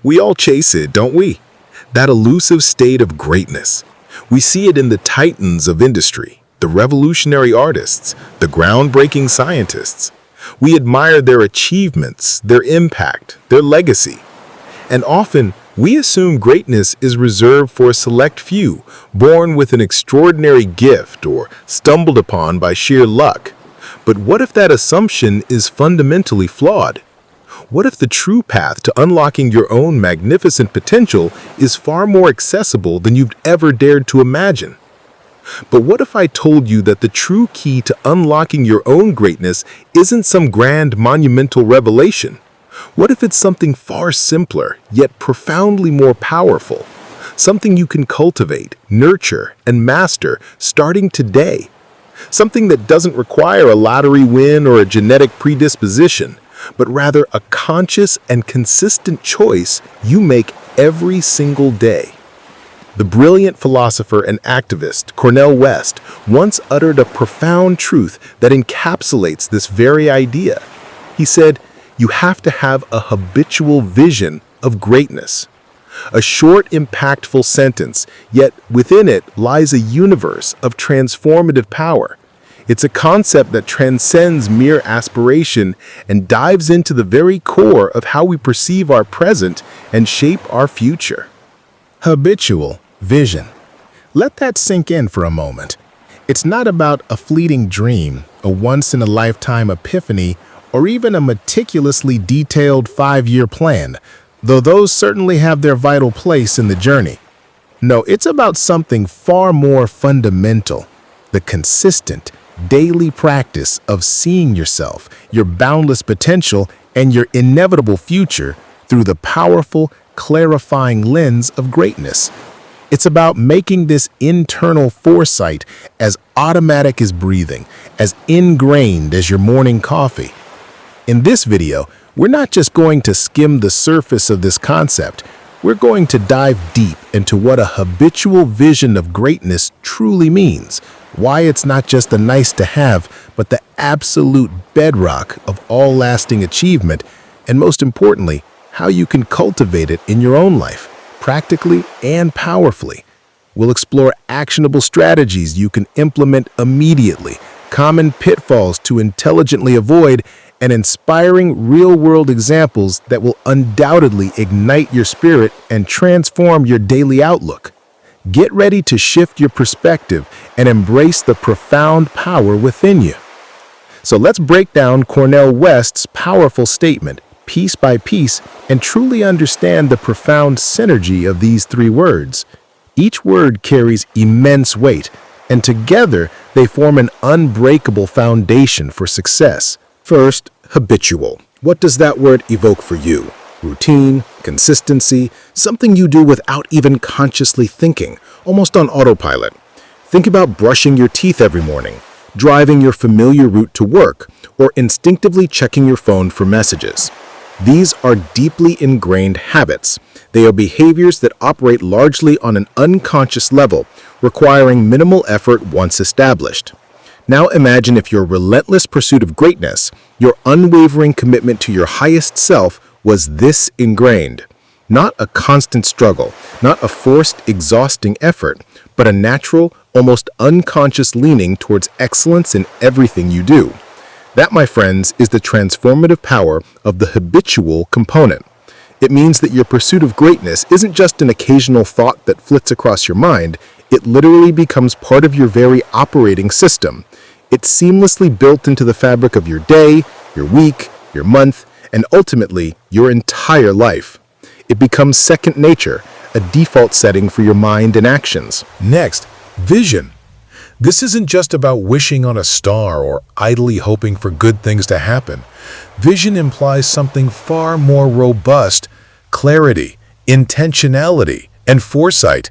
We all chase it, don't we? That elusive state of greatness. We see it in the titans of industry, the revolutionary artists, the groundbreaking scientists. We admire their achievements, their impact, their legacy. And often, we assume greatness is reserved for a select few, born with an extraordinary gift or stumbled upon by sheer luck. But what if that assumption is fundamentally flawed? What if the true path to unlocking your own magnificent potential is far more accessible than you've ever dared to imagine? But what if I told you that the true key to unlocking your own greatness isn't some grand monumental revelation? What if it's something far simpler, yet profoundly more powerful? Something you can cultivate, nurture, and master starting today. Something that doesn't require a lottery win or a genetic predisposition, but rather a conscious and consistent choice you make every single day. The brilliant philosopher and activist Cornel West once uttered a profound truth that encapsulates this very idea. He said, "You have to have a habitual vision of greatness." A short, impactful sentence, yet within it lies a universe of transformative power. It's a concept that transcends mere aspiration and dives into the very core of how we perceive our present and shape our future. Habitual vision. Let that sink in for a moment. It's not about a fleeting dream, a once-in-a-lifetime epiphany, or even a meticulously detailed 5-year plan, though those certainly have their vital place in the journey. No, it's about something far more fundamental, the consistent, daily practice of seeing yourself, your boundless potential, and your inevitable future through the powerful, clarifying lens of greatness. It's about making this internal foresight as automatic as breathing, as ingrained as your morning coffee. In this video, we're not just going to skim the surface of this concept. We're going to dive deep into what a habitual vision of greatness truly means, why it's not just a nice-to-have, but the absolute bedrock of all lasting achievement, and most importantly, how you can cultivate it in your own life, practically and powerfully. We'll explore actionable strategies you can implement immediately, common pitfalls to intelligently avoid, and inspiring real-world examples that will undoubtedly ignite your spirit and transform your daily outlook. Get ready to shift your perspective and embrace the profound power within you. So let's break down Cornel West's powerful statement, piece by piece, and truly understand the profound synergy of these 3 words. Each word carries immense weight, and together they form an unbreakable foundation for success. First, habitual. What does that word evoke for you? Routine, consistency, something you do without even consciously thinking, almost on autopilot. Think about brushing your teeth every morning, driving your familiar route to work, or instinctively checking your phone for messages. These are deeply ingrained habits. They are behaviors that operate largely on an unconscious level, requiring minimal effort once established. Now imagine if your relentless pursuit of greatness, your unwavering commitment to your highest self, was this ingrained. Not a constant struggle, not a forced, exhausting effort, but a natural, almost unconscious leaning towards excellence in everything you do. That, my friends, is the transformative power of the habitual component. It means that your pursuit of greatness isn't just an occasional thought that flits across your mind. It literally becomes part of your very operating system. It's seamlessly built into the fabric of your day, your week, your month, and ultimately, your entire life. It becomes second nature, a default setting for your mind and actions. Next, vision. This isn't just about wishing on a star or idly hoping for good things to happen. Vision implies something far more robust: clarity, intentionality, and foresight.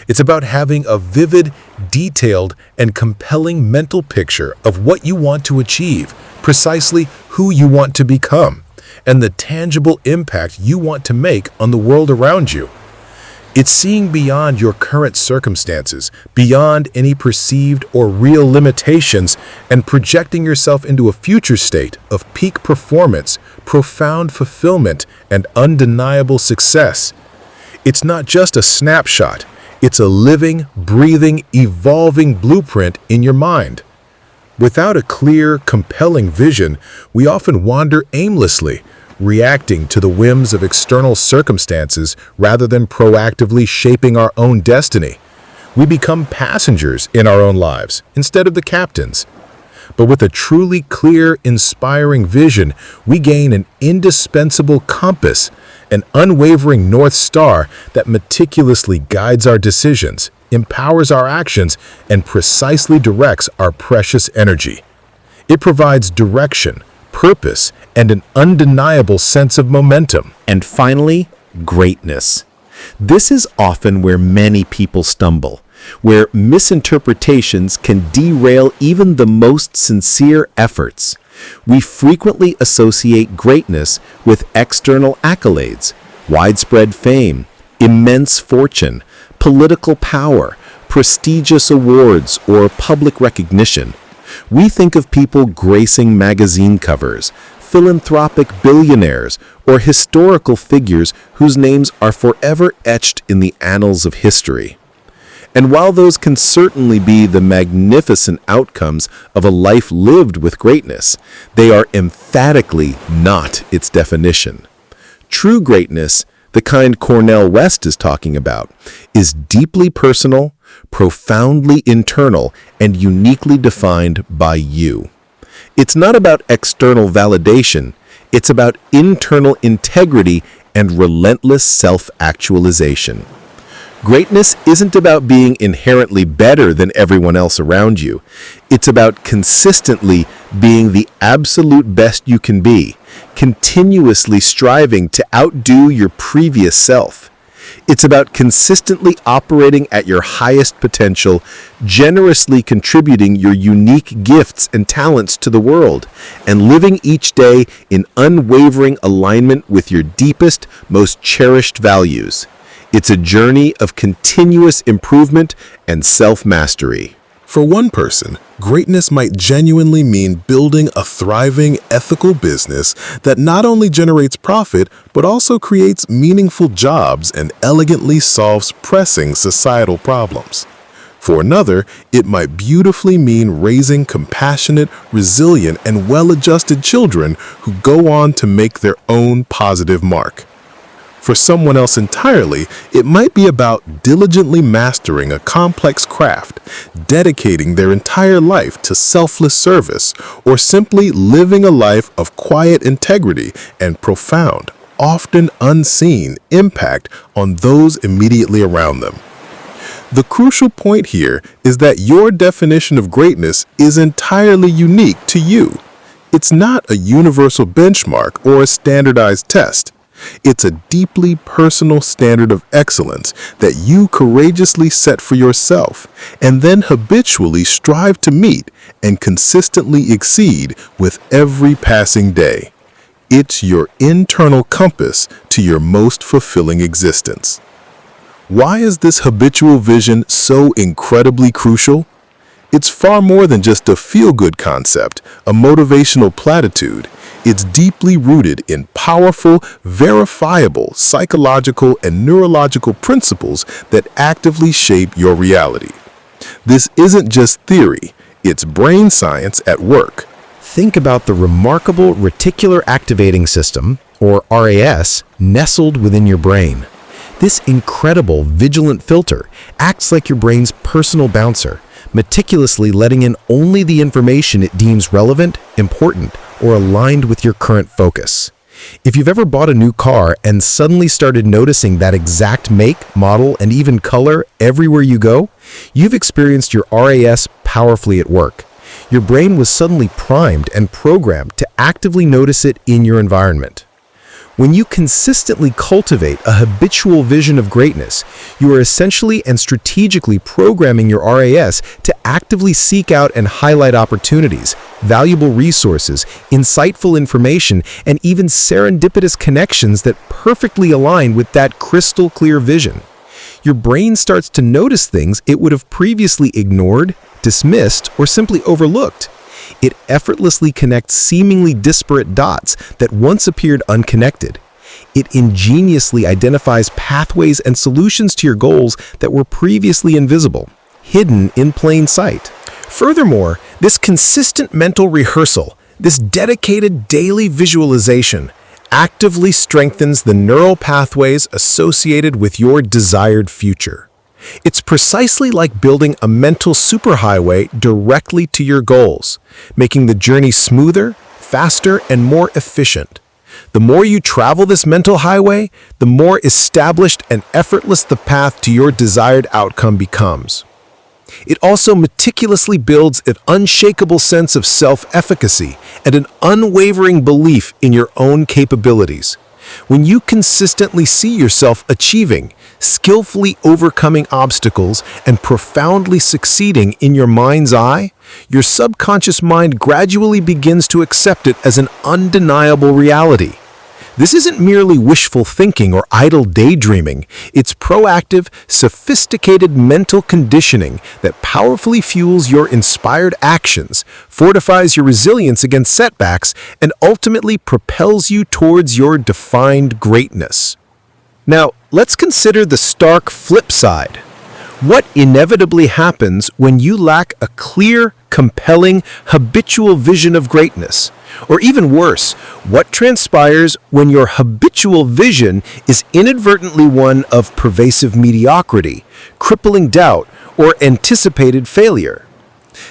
It's about having a vivid, detailed, and compelling mental picture of what you want to achieve, precisely who you want to become, and the tangible impact you want to make on the world around you. It's seeing beyond your current circumstances, beyond any perceived or real limitations, and projecting yourself into a future state of peak performance, profound fulfillment, and undeniable success. It's not just a snapshot, it's a living, breathing, evolving blueprint in your mind. Without a clear, compelling vision, we often wander aimlessly, reacting to the whims of external circumstances rather than proactively shaping our own destiny. We become passengers in our own lives instead of the captains. But with a truly clear, inspiring vision, we gain an indispensable compass, an unwavering North Star that meticulously guides our decisions, empowers our actions, and precisely directs our precious energy. It provides direction, purpose, and an undeniable sense of momentum. And finally, greatness. This is often where many people stumble, where misinterpretations can derail even the most sincere efforts. We frequently associate greatness with external accolades, widespread fame, immense fortune, political power, prestigious awards, or public recognition. We think of people gracing magazine covers, philanthropic billionaires, or historical figures whose names are forever etched in the annals of history. And while those can certainly be the magnificent outcomes of a life lived with greatness, they are emphatically not its definition. True greatness, the kind Cornel West is talking about, is deeply personal, profoundly internal, and uniquely defined by you. It's not about external validation, it's about internal integrity and relentless self-actualization. Greatness isn't about being inherently better than everyone else around you. It's about consistently being the absolute best you can be, continuously striving to outdo your previous self. It's about consistently operating at your highest potential, generously contributing your unique gifts and talents to the world, and living each day in unwavering alignment with your deepest, most cherished values. It's a journey of continuous improvement and self-mastery. For one person, greatness might genuinely mean building a thriving, ethical business that not only generates profit, but also creates meaningful jobs and elegantly solves pressing societal problems. For another, it might beautifully mean raising compassionate, resilient, and well-adjusted children who go on to make their own positive mark. For someone else entirely, it might be about diligently mastering a complex craft, dedicating their entire life to selfless service, or simply living a life of quiet integrity and profound, often unseen impact on those immediately around them. The crucial point here is that your definition of greatness is entirely unique to you. It's not a universal benchmark or a standardized test. It's a deeply personal standard of excellence that you courageously set for yourself and then habitually strive to meet and consistently exceed with every passing day. It's your internal compass to your most fulfilling existence. Why is this habitual vision so incredibly crucial? It's far more than just a feel-good concept, a motivational platitude. It's deeply rooted in powerful, verifiable psychological and neurological principles that actively shape your reality. This isn't just theory, it's brain science at work. Think about the remarkable reticular activating system, or RAS, nestled within your brain. This incredible vigilant filter acts like your brain's personal bouncer, meticulously letting in only the information it deems relevant, important, or aligned with your current focus. If you've ever bought a new car and suddenly started noticing that exact make, model, and even color everywhere you go, you've experienced your RAS powerfully at work. Your brain was suddenly primed and programmed to actively notice it in your environment. When you consistently cultivate a habitual vision of greatness, you are essentially and strategically programming your RAS to actively seek out and highlight opportunities, valuable resources, insightful information, and even serendipitous connections that perfectly align with that crystal clear vision. your brain starts to notice things it would have previously ignored, dismissed, or simply overlooked. It effortlessly connects seemingly disparate dots that once appeared unconnected. It ingeniously identifies pathways and solutions to your goals that were previously invisible, hidden in plain sight. Furthermore, this consistent mental rehearsal, this dedicated daily visualization, actively strengthens the neural pathways associated with your desired future. It's precisely like building a mental superhighway directly to your goals, making the journey smoother, faster, and more efficient. The more you travel this mental highway, the more established and effortless the path to your desired outcome becomes. It also meticulously builds an unshakable sense of self-efficacy and an unwavering belief in your own capabilities. When you consistently see yourself achieving, skillfully overcoming obstacles, and profoundly succeeding in your mind's eye, your subconscious mind gradually begins to accept it as an undeniable reality. This isn't merely wishful thinking or idle daydreaming. It's proactive, sophisticated mental conditioning that powerfully fuels your inspired actions, fortifies your resilience against setbacks, and ultimately propels you towards your defined greatness. Now, let's consider the stark flip side. What inevitably happens when you lack a clear, compelling, habitual vision of greatness? Or even worse, what transpires when your habitual vision is inadvertently one of pervasive mediocrity, crippling doubt, or anticipated failure?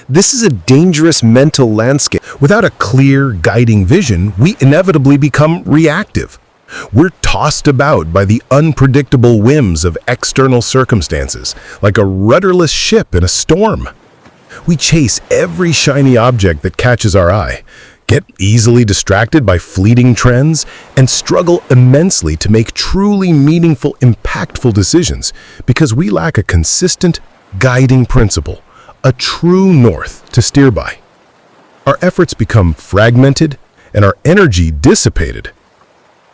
This is a dangerous mental landscape. Without a clear, guiding vision, we inevitably become reactive. We're tossed about by the unpredictable whims of external circumstances, like a rudderless ship in a storm. We chase every shiny object that catches our eye, get easily distracted by fleeting trends, and struggle immensely to make truly meaningful, impactful decisions because we lack a consistent, guiding principle, a true north to steer by. Our efforts become fragmented and our energy dissipated.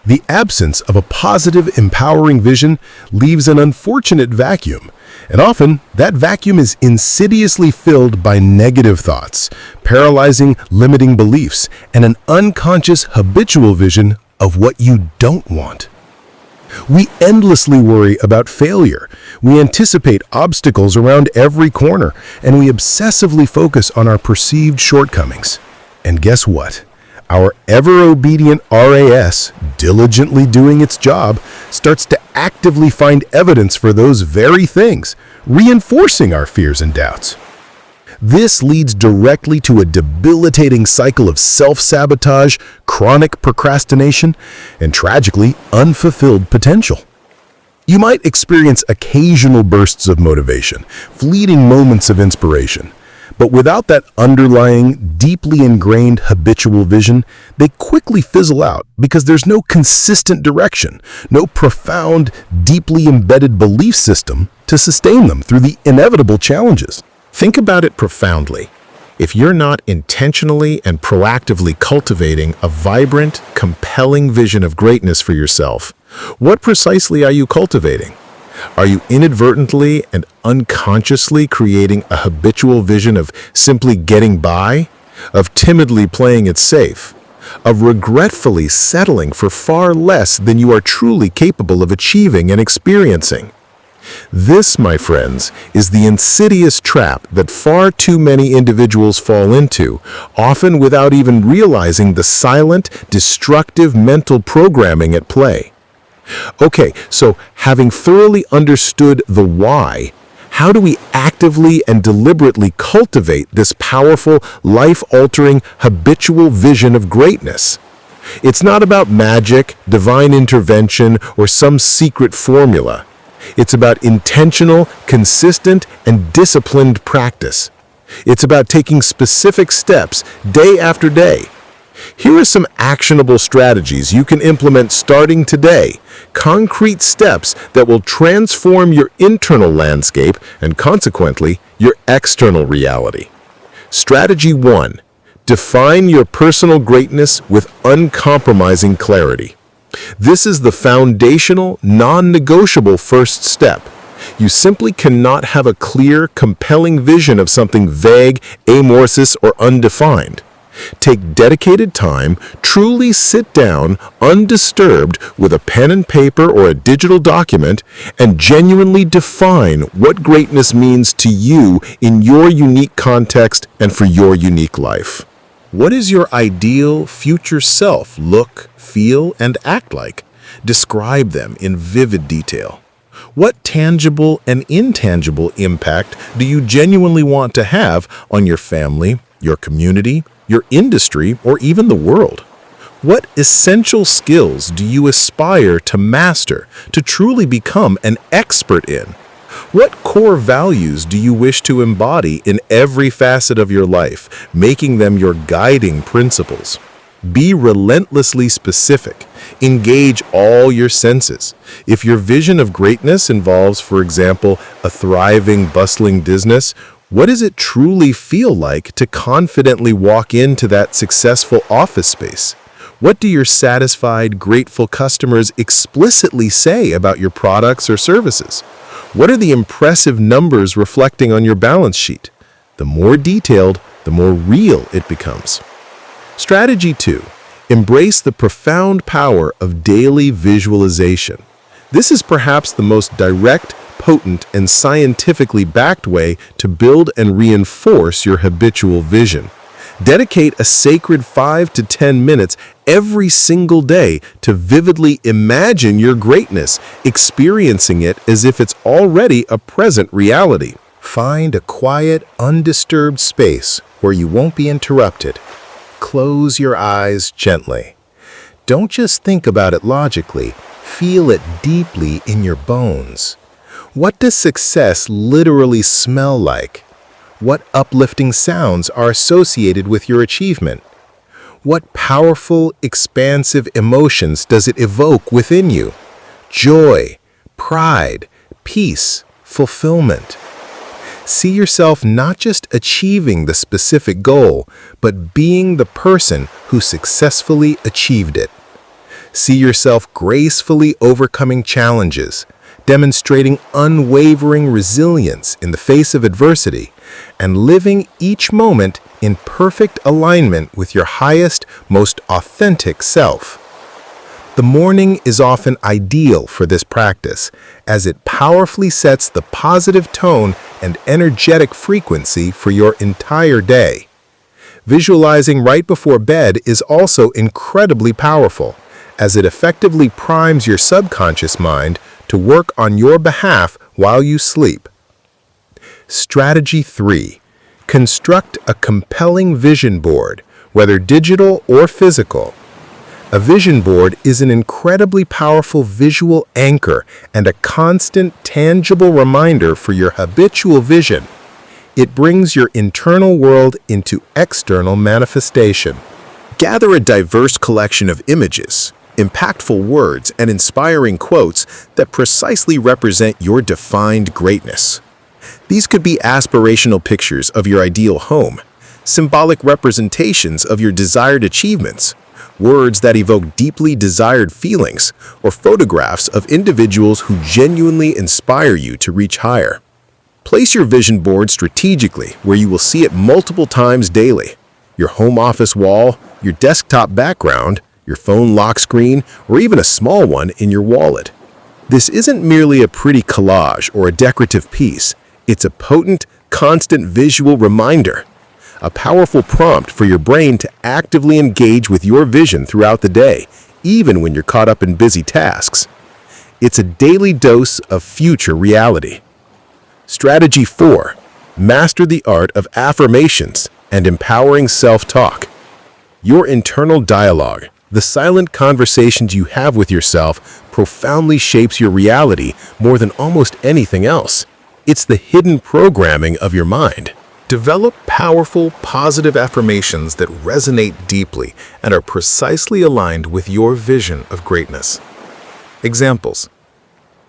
The absence of a positive, empowering vision leaves an unfortunate vacuum, and often that vacuum is insidiously filled by negative thoughts, paralyzing, limiting beliefs, and an unconscious, habitual vision of what you don't want. We endlessly worry about failure. We anticipate obstacles around every corner, and we obsessively focus on our perceived shortcomings. And guess what? Our ever-obedient RAS, diligently doing its job, starts to actively find evidence for those very things, reinforcing our fears and doubts. This leads directly to a debilitating cycle of self-sabotage, chronic procrastination, and tragically, unfulfilled potential. You might experience occasional bursts of motivation, fleeting moments of inspiration. But without that underlying, deeply ingrained habitual vision, they quickly fizzle out because there's no consistent direction, no profound, deeply embedded belief system to sustain them through the inevitable challenges. Think about it profoundly. If you're not intentionally and proactively cultivating a vibrant, compelling vision of greatness for yourself, what precisely are you cultivating? Are you inadvertently and unconsciously creating a habitual vision of simply getting by, of timidly playing it safe, of regretfully settling for far less than you are truly capable of achieving and experiencing? This, my friends, is the insidious trap that far too many individuals fall into, often without even realizing the silent, destructive mental programming at play. Okay, so having thoroughly understood the why, how do we actively and deliberately cultivate this powerful, life-altering, habitual vision of greatness? It's not about magic, divine intervention, or some secret formula. It's about intentional, consistent, and disciplined practice. It's about taking specific steps day after day. Here are some actionable strategies you can implement starting today, concrete steps that will transform your internal landscape and consequently your external reality. Strategy 1. Define your personal greatness with uncompromising clarity. This is the foundational, non-negotiable first step. You simply cannot have a clear, compelling vision of something vague, amorphous, or undefined. Take dedicated time, truly sit down, undisturbed, with a pen and paper or a digital document, and genuinely define what greatness means to you in your unique context and for your unique life. What does your ideal future self look, feel, and act like? Describe them in vivid detail. What tangible and intangible impact do you genuinely want to have on your family, your community, your industry, or even the world? What essential skills do you aspire to master, to truly become an expert in? What core values do you wish to embody in every facet of your life, making them your guiding principles? Be relentlessly specific. Engage all your senses. If your vision of greatness involves, for example, a thriving, bustling business, what does it truly feel like to confidently walk into that successful office space? What do your satisfied, grateful customers explicitly say about your products or services? What are the impressive numbers reflecting on your balance sheet? The more detailed, the more real it becomes. Strategy 2. Embrace the profound power of daily visualization. This is perhaps the most direct, potent, and scientifically backed way to build and reinforce your habitual vision. Dedicate a sacred 5 to 10 minutes every single day to vividly imagine your greatness, experiencing it as if it's already a present reality. Find a quiet, undisturbed space where you won't be interrupted. Close your eyes gently. Don't just think about it logically, feel it deeply in your bones. What does success literally smell like? What uplifting sounds are associated with your achievement? What powerful, expansive emotions does it evoke within you? Joy, pride, peace, fulfillment. See yourself not just achieving the specific goal, but being the person who successfully achieved it. See yourself gracefully overcoming challenges, demonstrating unwavering resilience in the face of adversity, and living each moment in perfect alignment with your highest, most authentic self. The morning is often ideal for this practice, as it powerfully sets the positive tone and energetic frequency for your entire day. Visualizing right before bed is also incredibly powerful, as it effectively primes your subconscious mind to work on your behalf while you sleep. Strategy 3. Construct a compelling vision board, whether digital or physical. A vision board is an incredibly powerful visual anchor and a constant, tangible reminder for your habitual vision. It brings your internal world into external manifestation. Gather a diverse collection of images, impactful words, and inspiring quotes that precisely represent your defined greatness. These could be aspirational pictures of your ideal home, symbolic representations of your desired achievements, words that evoke deeply desired feelings, or photographs of individuals who genuinely inspire you to reach higher. Place your vision board strategically where you will see it multiple times daily. Your home office wall, your desktop background, your phone lock screen, or even a small one in your wallet. This isn't merely a pretty collage or a decorative piece. It's a potent, constant visual reminder, a powerful prompt for your brain to actively engage with your vision throughout the day, even when you're caught up in busy tasks. It's a daily dose of future reality. Strategy 4. Master the art of affirmations and empowering self-talk. Your internal dialogue, the silent conversations you have with yourself, profoundly shapes your reality more than almost anything else. It's the hidden programming of your mind. Develop powerful, positive affirmations that resonate deeply and are precisely aligned with your vision of greatness. Examples: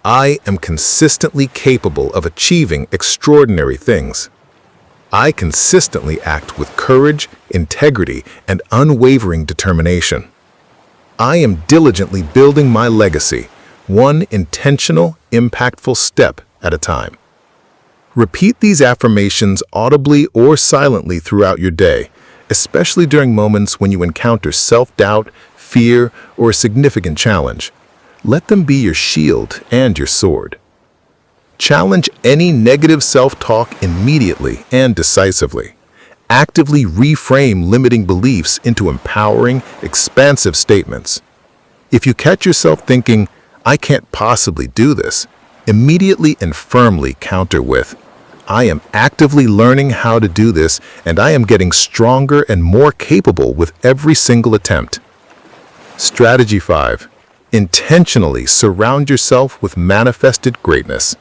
I am consistently capable of achieving extraordinary things. I consistently act with courage, integrity, and unwavering determination. I am diligently building my legacy, one intentional, impactful step at a time. Repeat these affirmations audibly or silently throughout your day, especially during moments when you encounter self-doubt, fear, or a significant challenge. Let them be your shield and your sword. Challenge any negative self-talk immediately and decisively. Actively reframe limiting beliefs into empowering, expansive statements. If you catch yourself thinking, "I can't possibly do this," immediately and firmly counter with, "I am actively learning how to do this, and I am getting stronger and more capable with every single attempt." Strategy 5. Intentionally surround yourself with manifested greatness.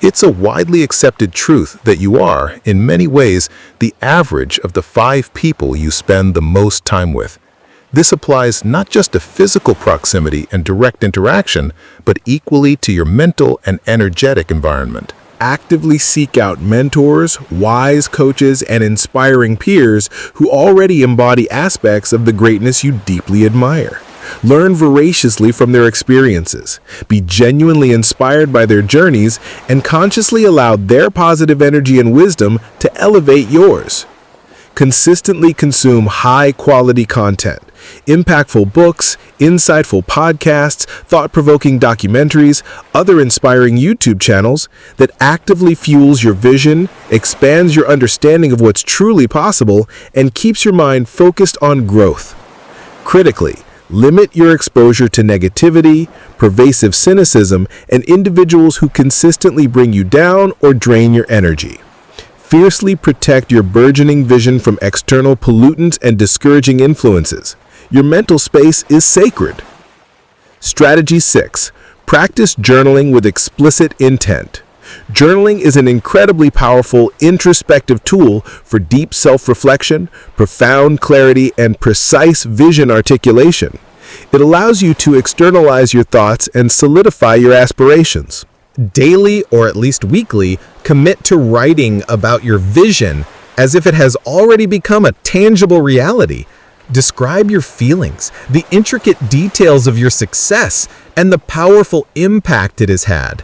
It's a widely accepted truth that you are, in many ways, the average of the 5 people you spend the most time with. This applies not just to physical proximity and direct interaction, but equally to your mental and energetic environment. Actively seek out mentors, wise coaches, and inspiring peers who already embody aspects of the greatness you deeply admire. Learn voraciously from their experiences, be genuinely inspired by their journeys, and consciously allow their positive energy and wisdom to elevate yours. Consistently consume high-quality content, impactful books, insightful podcasts, thought-provoking documentaries, other inspiring YouTube channels that actively fuels your vision, expands your understanding of what's truly possible, and keeps your mind focused on growth. Critically, limit your exposure to negativity, pervasive cynicism, and individuals who consistently bring you down or drain your energy. Fiercely protect your burgeoning vision from external pollutants and discouraging influences. Your mental space is sacred. Strategy 6. Practice journaling with explicit intent. Journaling is an incredibly powerful introspective tool for deep self-reflection, profound clarity, and precise vision articulation. It allows you to externalize your thoughts and solidify your aspirations. Daily, or at least weekly, commit to writing about your vision as if it has already become a tangible reality. Describe your feelings, the intricate details of your success, and the powerful impact it has had.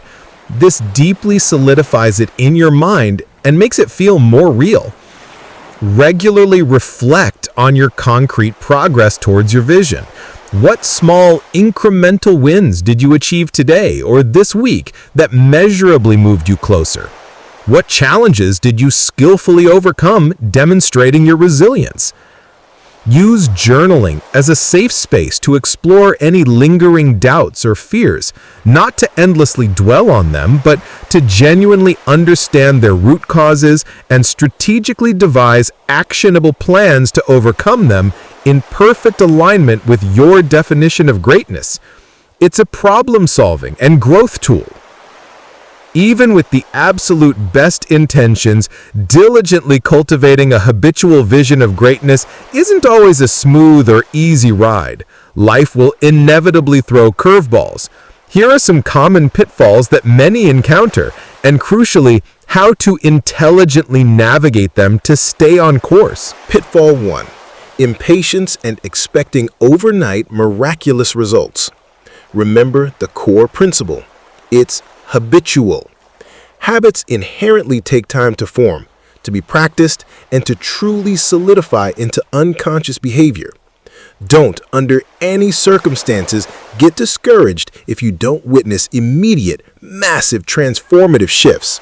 This deeply solidifies it in your mind and makes it feel more real. Regularly reflect on your concrete progress towards your vision. What small incremental wins did you achieve today or this week that measurably moved you closer? What challenges did you skillfully overcome, demonstrating your resilience? Use journaling as a safe space to explore any lingering doubts or fears, not to endlessly dwell on them, but to genuinely understand their root causes and strategically devise actionable plans to overcome them in perfect alignment with your definition of greatness. It's a problem-solving and growth tool. Even with the absolute best intentions, diligently cultivating a habitual vision of greatness isn't always a smooth or easy ride. Life will inevitably throw curveballs. Here are some common pitfalls that many encounter, and crucially, how to intelligently navigate them to stay on course. Pitfall 1. Impatience and expecting overnight miraculous results. Remember the core principle. It's habitual. Habits inherently take time to form, to be practiced, and to truly solidify into unconscious behavior. Don't, under any circumstances, get discouraged if you don't witness immediate, massive, transformative shifts.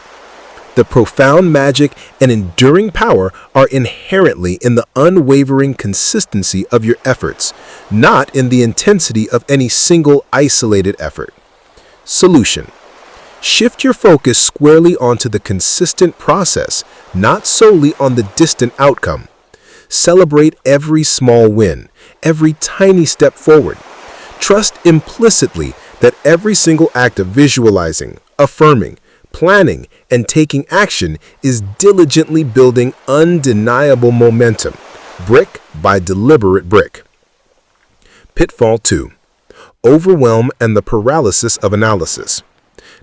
The profound magic and enduring power are inherently in the unwavering consistency of your efforts, not in the intensity of any single isolated effort. Solution. Shift your focus squarely onto the consistent process, not solely on the distant outcome. Celebrate every small win, every tiny step forward. Trust implicitly that every single act of visualizing, affirming, planning, and taking action is diligently building undeniable momentum, brick by deliberate brick. Pitfall 2. Overwhelm and the paralysis of analysis.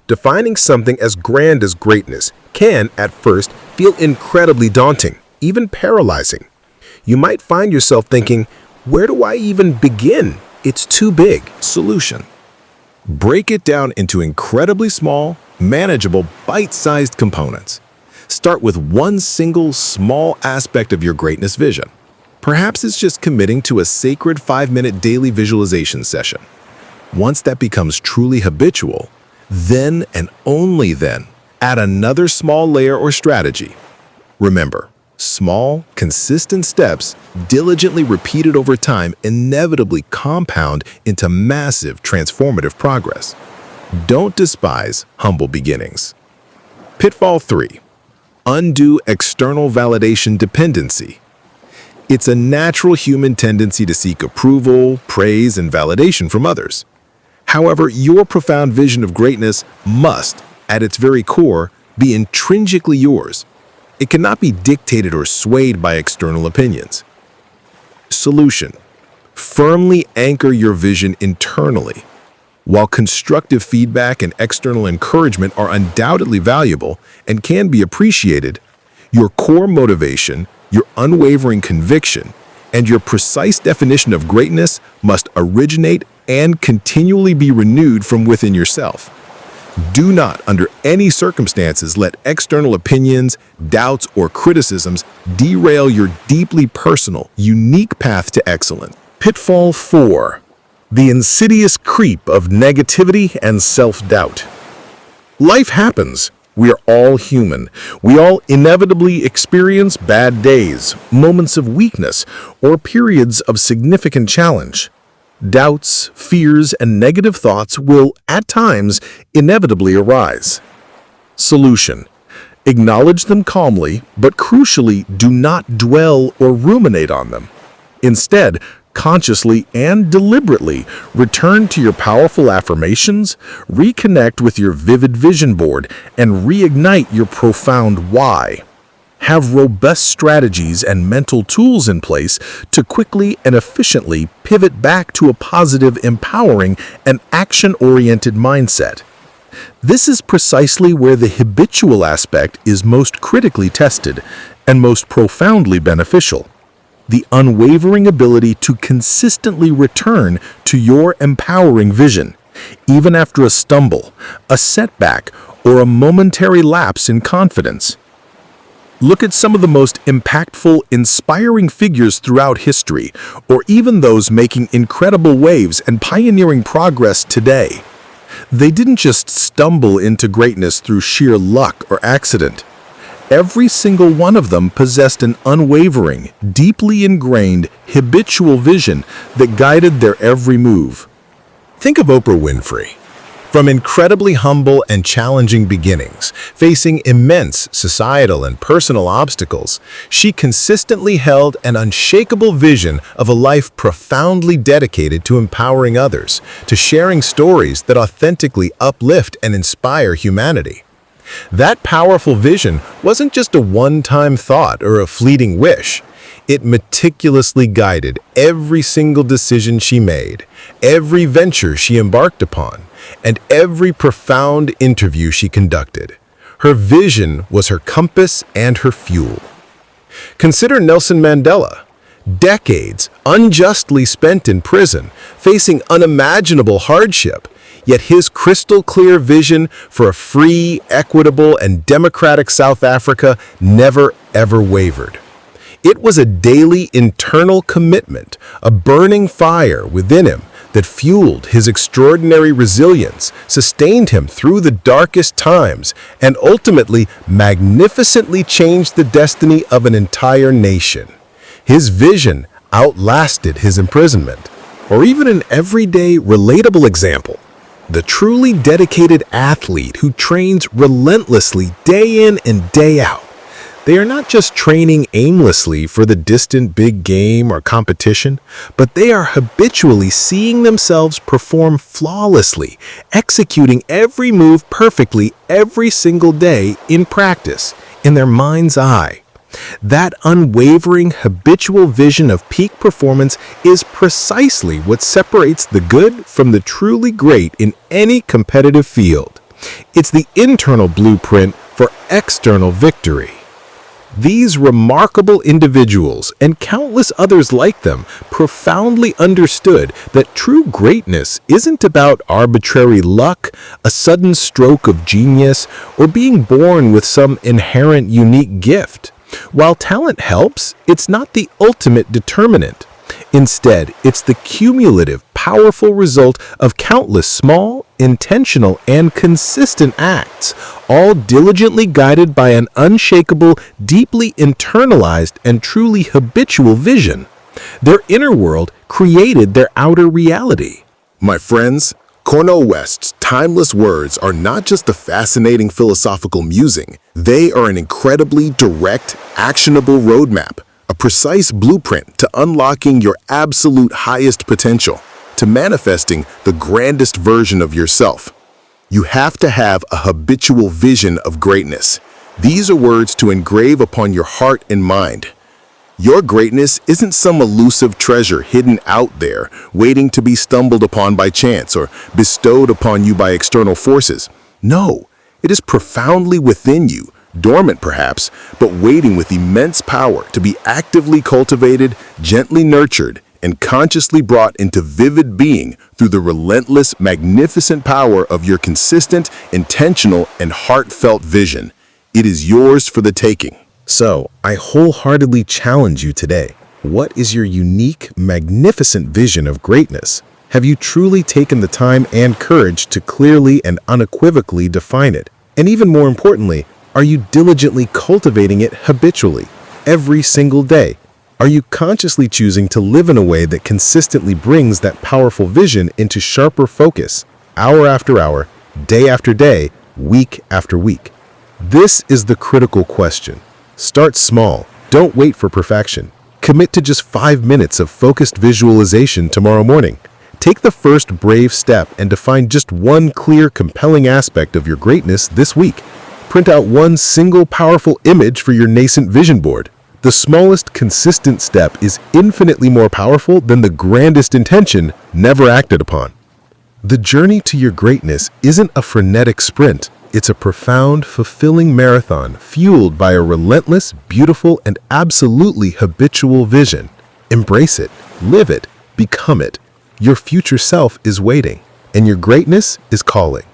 Defining something as grand as greatness can, at first, feel incredibly daunting, even paralyzing. You might find yourself thinking, where do I even begin? It's too big. Solution. Break it down into incredibly small, manageable, bite-sized components. Start with one single small aspect of your greatness vision. Perhaps it's just committing to a sacred 5-minute daily visualization session. Once that becomes truly habitual, then and only then, add another small layer or strategy. Remember, small, consistent steps, diligently repeated over time, inevitably compound into massive, transformative progress. Don't despise humble beginnings. Pitfall 3. Undue external validation dependency. It's a natural human tendency to seek approval, praise, and validation from others. However, your profound vision of greatness must, at its very core, be intrinsically yours. It cannot be dictated or swayed by external opinions. Solution: firmly anchor your vision internally. While constructive feedback and external encouragement are undoubtedly valuable and can be appreciated, your core motivation, your unwavering conviction, and your precise definition of greatness must originate and continually be renewed from within yourself. Do not, under any circumstances, let external opinions, doubts, or criticisms derail your deeply personal, unique path to excellence. Pitfall 4. The insidious creep of negativity and self-doubt. Life happens. We are all human. We all inevitably experience bad days, moments of weakness, or periods of significant challenge. Doubts, fears, and negative thoughts will, at times, inevitably arise. Solution: acknowledge them calmly, but crucially, do not dwell or ruminate on them. Instead, consciously and deliberately return to your powerful affirmations, reconnect with your vivid vision board, and reignite your profound why. Have robust strategies and mental tools in place to quickly and efficiently pivot back to a positive, empowering, and action-oriented mindset. This is precisely where the habitual aspect is most critically tested and most profoundly beneficial. The unwavering ability to consistently return to your empowering vision, even after a stumble, a setback, or a momentary lapse in confidence. Look at some of the most impactful, inspiring figures throughout history, or even those making incredible waves and pioneering progress today. They didn't just stumble into greatness through sheer luck or accident. Every single one of them possessed an unwavering, deeply ingrained, habitual vision that guided their every move. Think of Oprah Winfrey. From incredibly humble and challenging beginnings, facing immense societal and personal obstacles, she consistently held an unshakable vision of a life profoundly dedicated to empowering others, to sharing stories that authentically uplift and inspire humanity. That powerful vision wasn't just a one-time thought or a fleeting wish. It meticulously guided every single decision she made, every venture she embarked upon, and every profound interview she conducted. Her vision was her compass and her fuel. Consider Nelson Mandela. Decades unjustly spent in prison, facing unimaginable hardship, yet his crystal-clear vision for a free, equitable, and democratic South Africa never, ever wavered. It was a daily internal commitment, a burning fire within him that fueled his extraordinary resilience, sustained him through the darkest times, and ultimately magnificently changed the destiny of an entire nation. His vision outlasted his imprisonment. Or even an everyday, relatable example, the truly dedicated athlete who trains relentlessly day in and day out. They are not just training aimlessly for the distant big game or competition, but they are habitually seeing themselves perform flawlessly, executing every move perfectly every single day in practice, in their mind's eye. That unwavering, habitual vision of peak performance is precisely what separates the good from the truly great in any competitive field. It's the internal blueprint for external victory. These remarkable individuals and countless others like them profoundly understood that true greatness isn't about arbitrary luck, a sudden stroke of genius, or being born with some inherent unique gift. While talent helps, it's not the ultimate determinant. Instead, it's the cumulative, powerful result of countless small, intentional, and consistent acts, all diligently guided by an unshakable, deeply internalized, and truly habitual vision. Their inner world created their outer reality. My friends, Cornel West's timeless words are not just a fascinating philosophical musing. They are an incredibly direct, actionable roadmap, a precise blueprint to unlocking your absolute highest potential, to manifesting the grandest version of yourself. You have to have a habitual vision of greatness. These are words to engrave upon your heart and mind. Your greatness isn't some elusive treasure hidden out there, waiting to be stumbled upon by chance or bestowed upon you by external forces. No, it is profoundly within you, dormant perhaps, but waiting with immense power to be actively cultivated, gently nurtured, and consciously brought into vivid being through the relentless, magnificent power of your consistent, intentional, and heartfelt vision. It is yours for the taking. So, I wholeheartedly challenge you today. What is your unique, magnificent vision of greatness? Have you truly taken the time and courage to clearly and unequivocally define it? And even more importantly, are you diligently cultivating it habitually, every single day? Are you consciously choosing to live in a way that consistently brings that powerful vision into sharper focus, hour after hour, day after day, week after week? This is the critical question. Start small. Don't wait for perfection. Commit to just 5 minutes of focused visualization tomorrow morning. Take the first brave step and define just one clear, compelling aspect of your greatness this week. Print out one single powerful image for your nascent vision board. The smallest consistent step is infinitely more powerful than the grandest intention never acted upon. The journey to your greatness isn't a frenetic sprint. It's a profound, fulfilling marathon fueled by a relentless, beautiful, and absolutely habitual vision. Embrace it, live it, become it. Your future self is waiting, and your greatness is calling.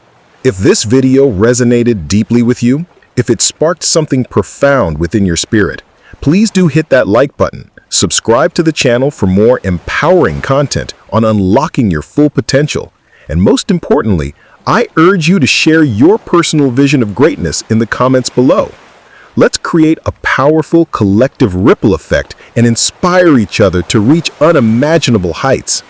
If this video resonated deeply with you, if it sparked something profound within your spirit, please do hit that like button. Subscribe to the channel for more empowering content on unlocking your full potential. And most importantly, I urge you to share your personal vision of greatness in the comments below. Let's create a powerful collective ripple effect and inspire each other to reach unimaginable heights.